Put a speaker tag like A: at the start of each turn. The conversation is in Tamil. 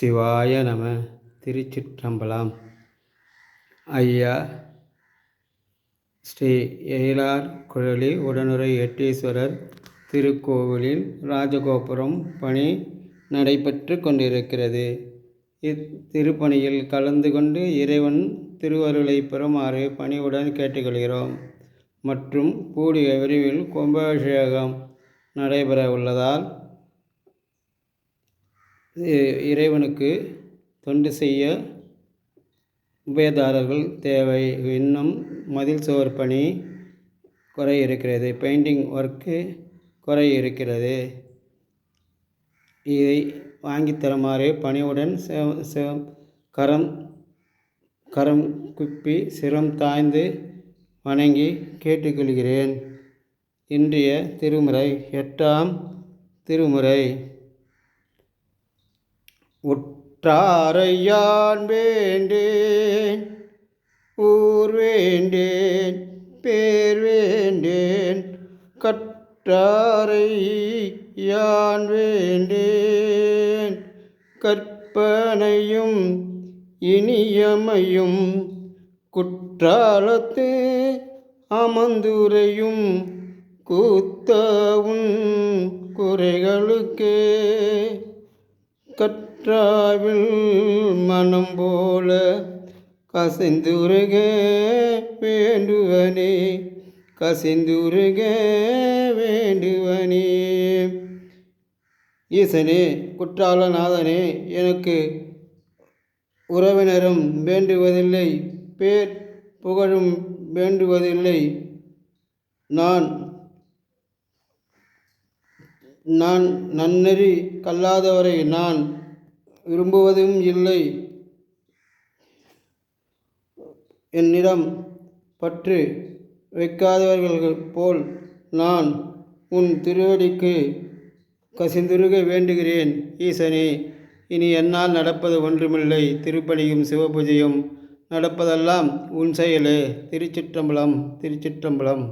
A: சிவாய நம. திருச்சிற்றம்பலம். ஐயா ஸ்ரீ எயிலார் குழலி உடனுறை எட்டீஸ்வரர் திருக்கோவிலில் ராஜகோபுரம் பணி நடைபெற்று கொண்டிருக்கிறது. இத்திருப்பணியில் கலந்து கொண்டு இறைவன் திருவருளை பெறுமாறு பணிவுடன் கேட்டுக்கொள்கிறோம். மற்றும் கூடிய விரைவில் கும்பாபிஷேகம் நடைபெற உள்ளதால் இறைவனுக்கு தொண்டு செய்ய உபயதாரர்கள் தேவை. இன்னும் மதில் சுவர் பணி குறை இருக்கிறது, பெயிண்டிங் ஒர்க்கு குறை இருக்கிறது. இதை வாங்கித்தருமாறு பணிவுடன் கரம் குப்பி சிரம் தாய்ந்து வணங்கி கேட்டுக்கொள்கிறேன். இன்றைய திருமுறை 8ஆம் திருமுறை. உற்றாரையான் வேண்டேன், ஊர் வேண்டேன், பேர் வேண்டேன், கற்றாரை யான் வேண்டேன். கற்பனையும் இனியமையும் குற்றாலத்து அமர்ந்துரையும் கூத்தவுன் குறைகளுக்கே. கற்றாவில் மனம் போல கசிந்துருக வேண்டுவனே, கசிந்துருக வேண்டுவனே. ஈசனே, குற்றாலநாதனே, எனக்கு உறவினரும் வேண்டுவதில்லை, பேர் புகழும் வேண்டுவதில்லை. நான் நன்னெறி கல்லாதவரை நான் விரும்புவதும் இல்லை. என்னிடம் பற்று வைக்காதவர்கள் போல் நான் உன் திருவடிக்கு கசிந்துருக வேண்டுகிறேன். ஈசனே, இனி என்னால் நடப்பது ஒன்றுமில்லை. திருப்பணியும் சிவபூஜையும் நடப்பதெல்லாம் உன் செயலே. திருச்சிற்றம்பலம், திருச்சிற்றம்பலம்.